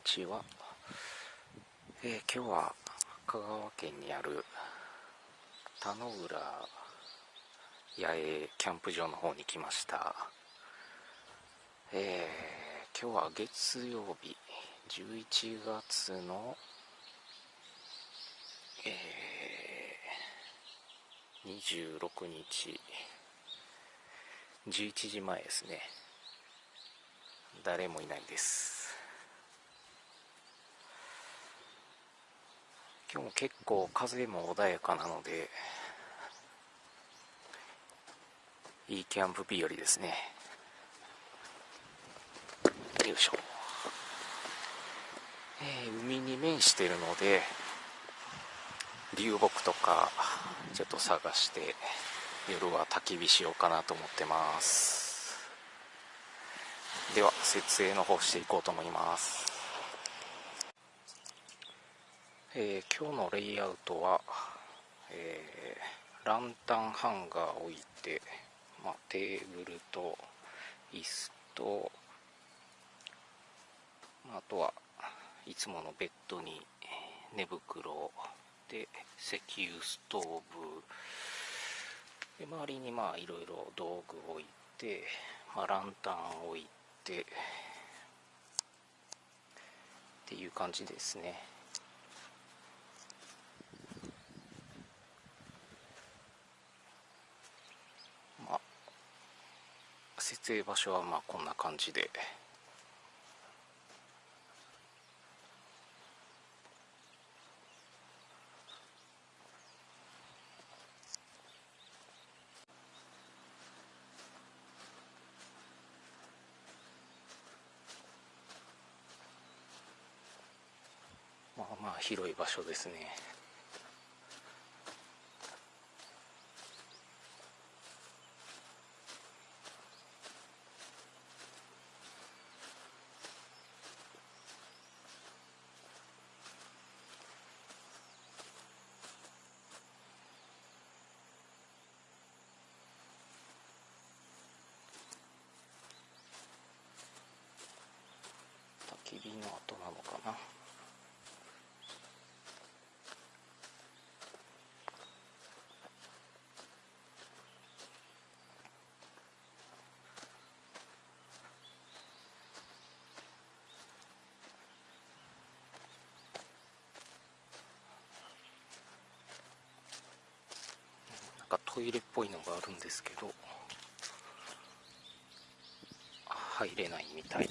にちは。今日は香川県にある田野浦野営キャンプ場の方に来ました。今日は月曜日11月の、26日11時前ですね。誰もいないです。今日も結構風も穏やかなのでいいキャンプ日和ですね。よいしょ。海に面しているので流木とかちょっと探して夜は焚き火しようかなと思ってます。では設営の方していこうと思います。今日のレイアウトは、ランタンハンガーを置いて、テーブルと椅子と、あとはいつものベッドに寝袋で石油ストーブで、周りにいろいろ道具を置いて、ランタンを置いてっていう感じですね。設営場所はこんな感じで、広い場所ですね。焚き火の跡なのかな。トイレっぽいのがあるんですけど入れないみたい。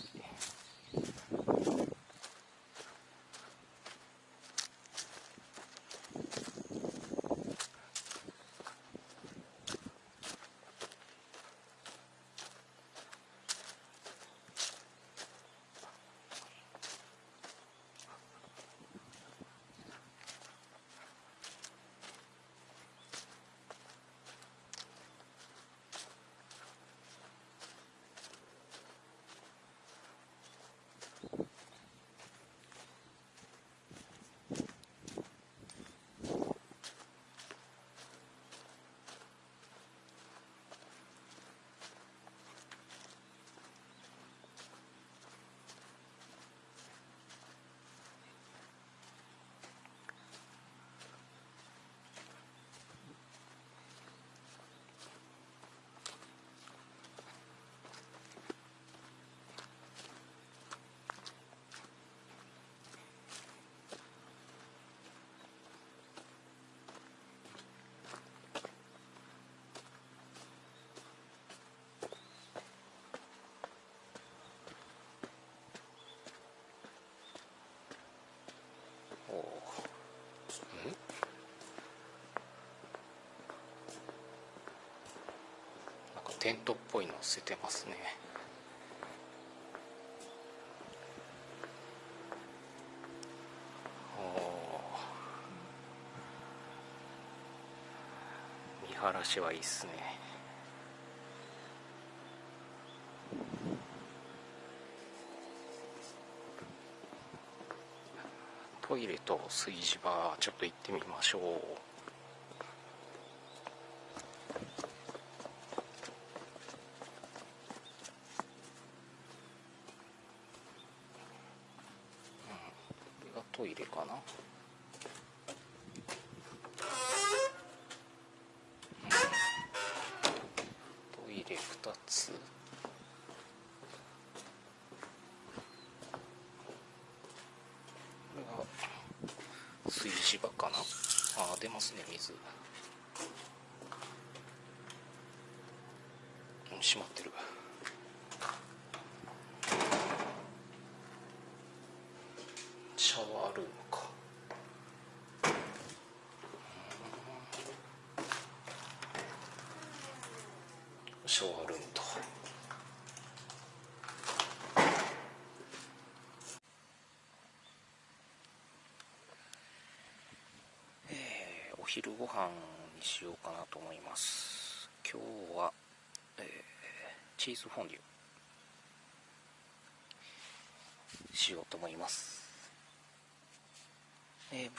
テントっぽいの捨ててますね。見晴らしはいいっすね。トイレと炊事場ちょっと行ってみましょう。トイレかな。トイレ2つ。これが炊事場かな。あー、出ますね、水。閉まってる。シャワールームか。シャワールームと、お昼ご飯にしようかなと思います。今日は、チーズフォンデュしようと思います。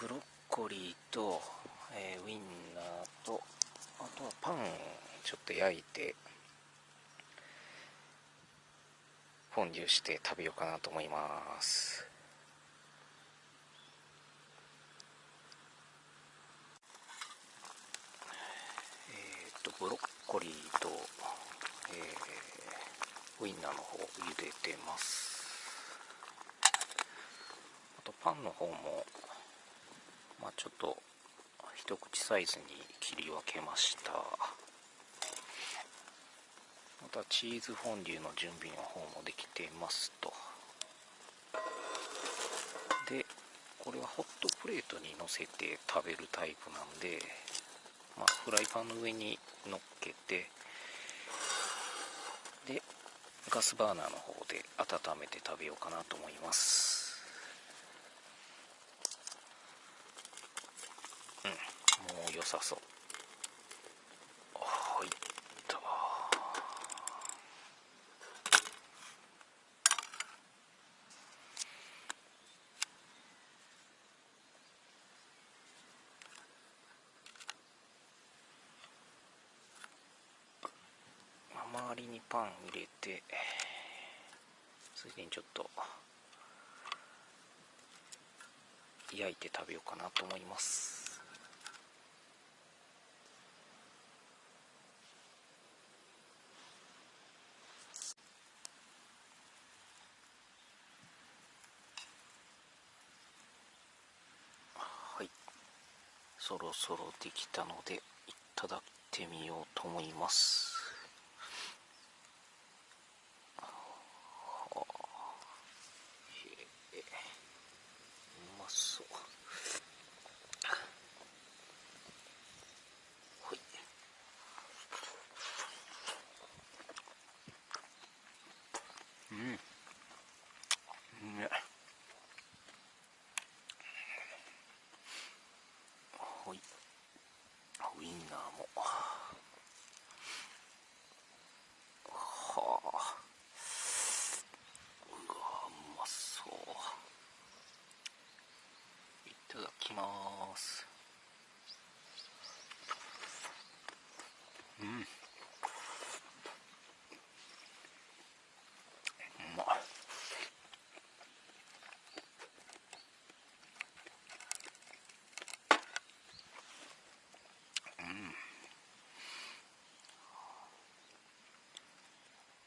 ブロッコリーと、ウインナーと、あとはパンちょっと焼いてフォンデュして食べようかなと思います。ブロッコリーと、ウインナーの方茹でてます。あとパンの方も、ちょっと一口サイズに切り分けました。またチーズフォンデュの準備の方もできていますと。でこれはホットプレートにのせて食べるタイプなんで、フライパンの上に乗っけて、でガスバーナーの方で温めて食べようかなと思います。もう良さそう。はいっと。周りにパン入れて、ついでにちょっと焼いて食べようかなと思います。はい、そろそろできたのでいただいてみようと思います。うまそう。はい、うめえ。はい、ウインナーも、はあ、うわ、うまそう。いただきます。うまい。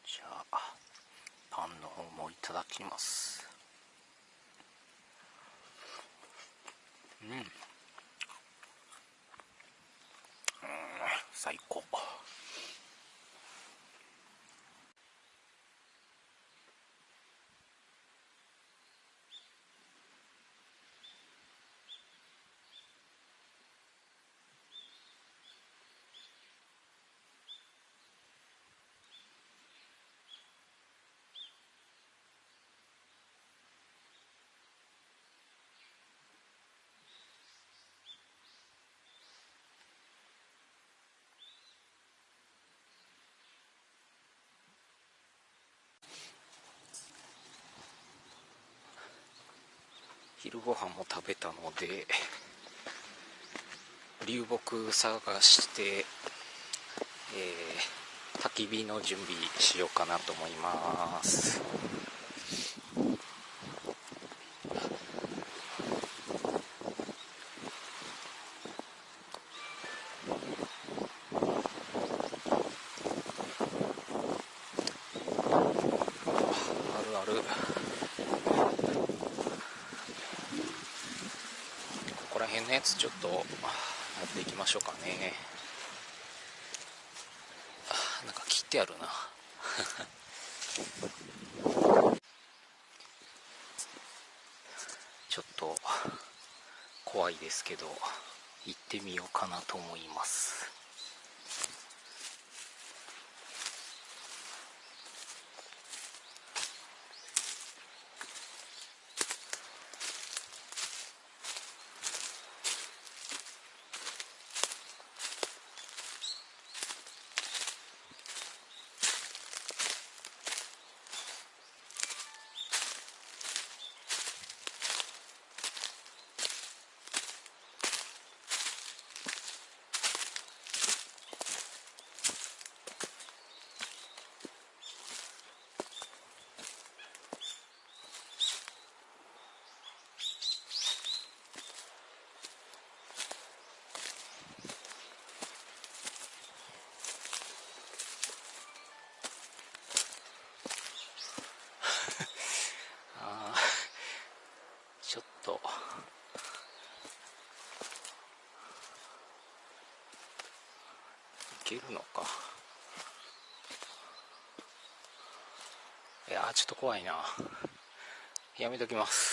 じゃあパンの方もいただきます。最高。昼ご飯も食べたので流木探して、焚き火の準備しようかなと思います。辺のやつちょっとやっていきましょうかね。なんか切ってあるな。ちょっと怖いですけど行ってみようかなと思います。あちょっといけるのか。いやちょっと怖いな。やめときます。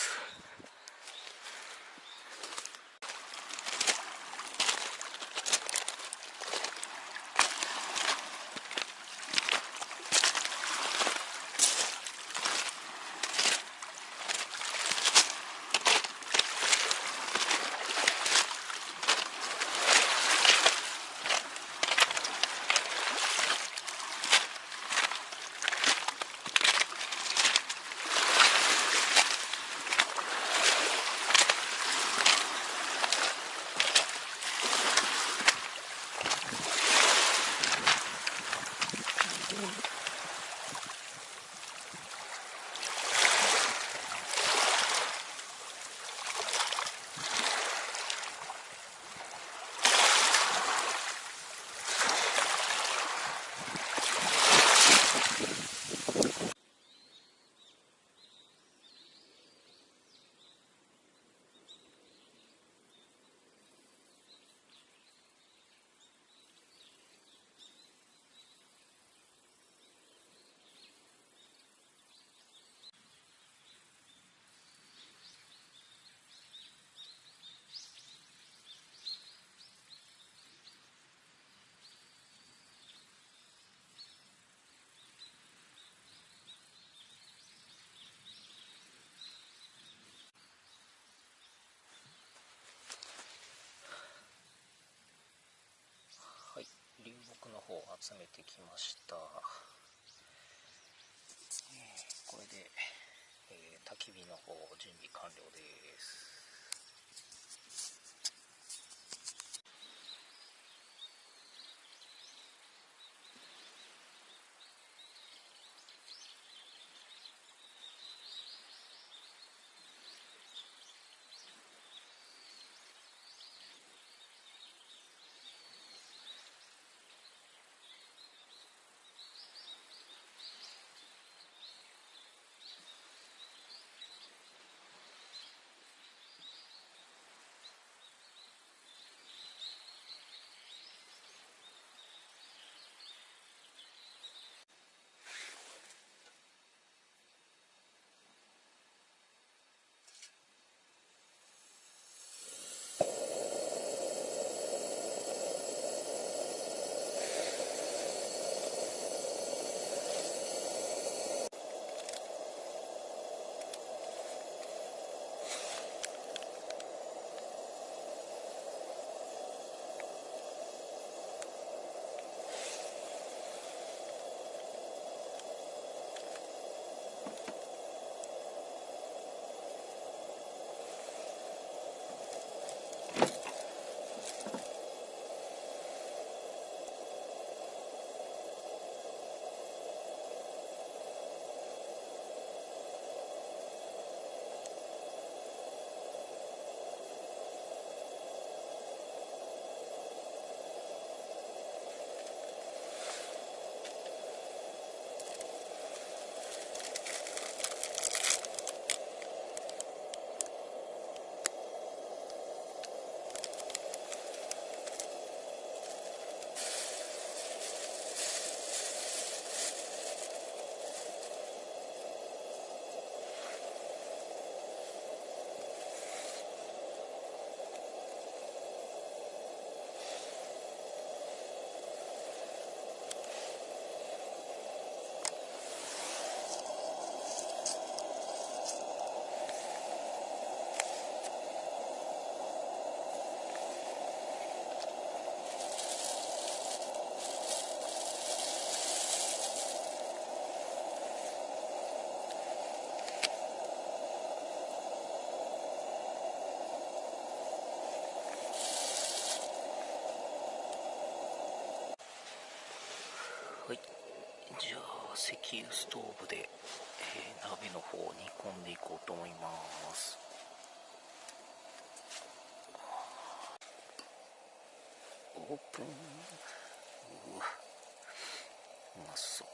はい、流木の方を集めてきました。これで、焚き火の方準備完了です。じゃあ石油ストーブで、鍋の方を煮込んでいこうと思います。オープン。うわ、うまそう。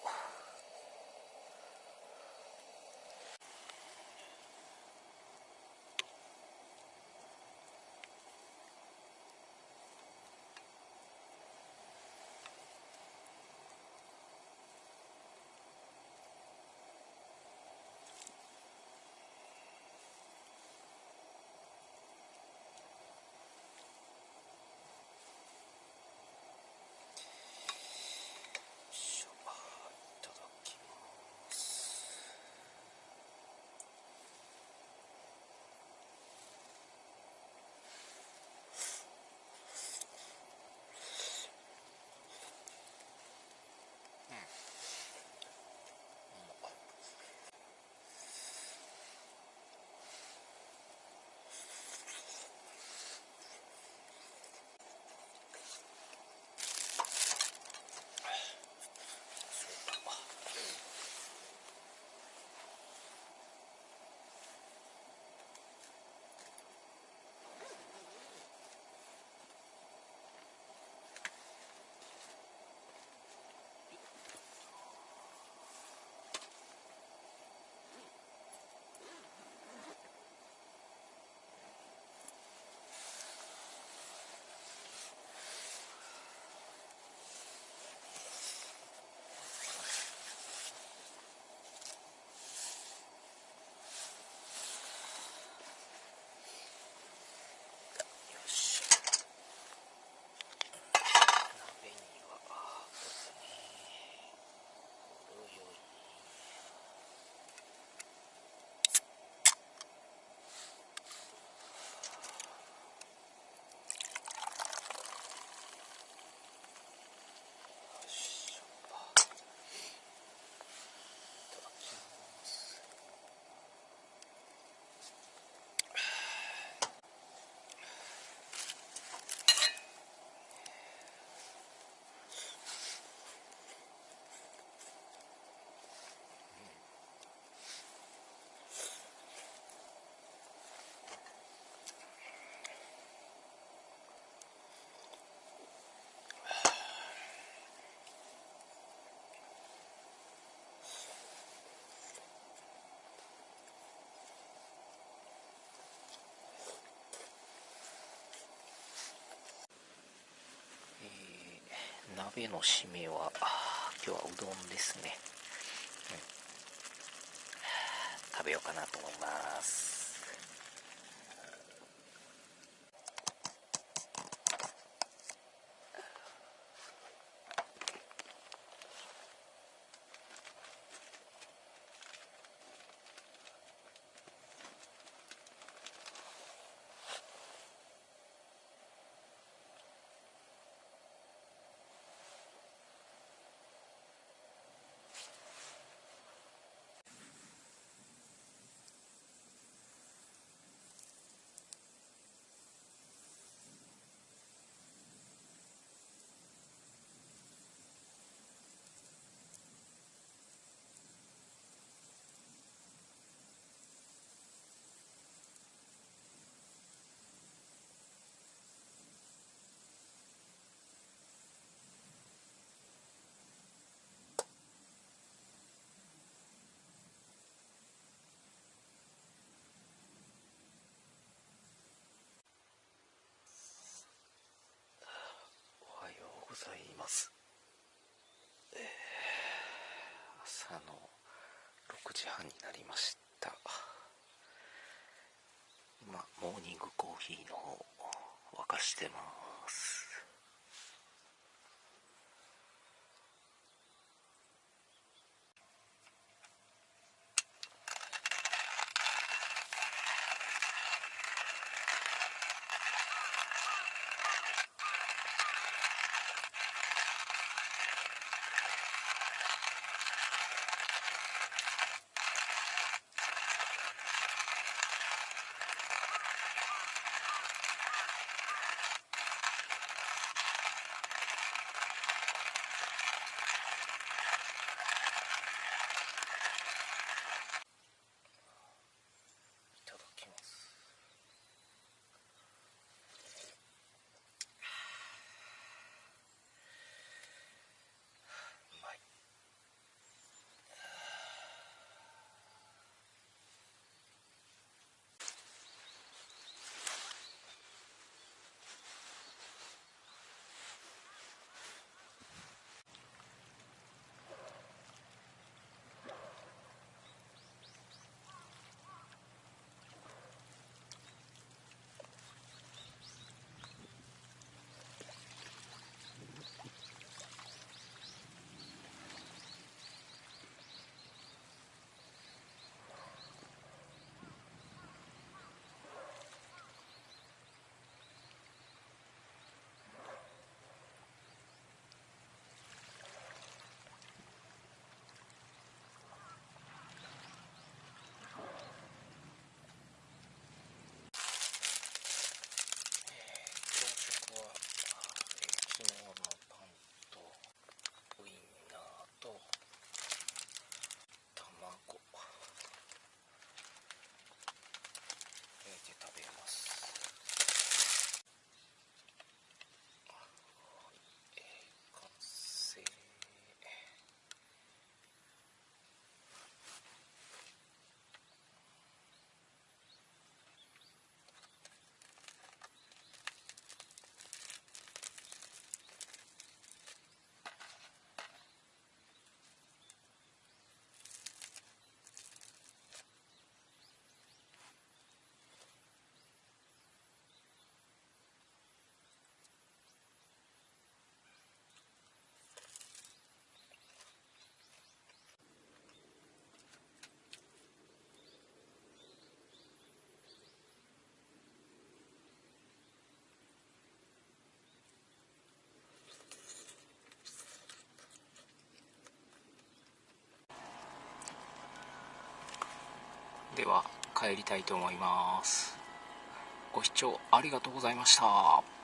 鍋の締めは今日はうどんですね、食べようかなと思います。おはようございます。朝の6時半になりました。今モーニングコーヒーの方を沸かしてます。では帰りたいと思います。ご視聴ありがとうございました。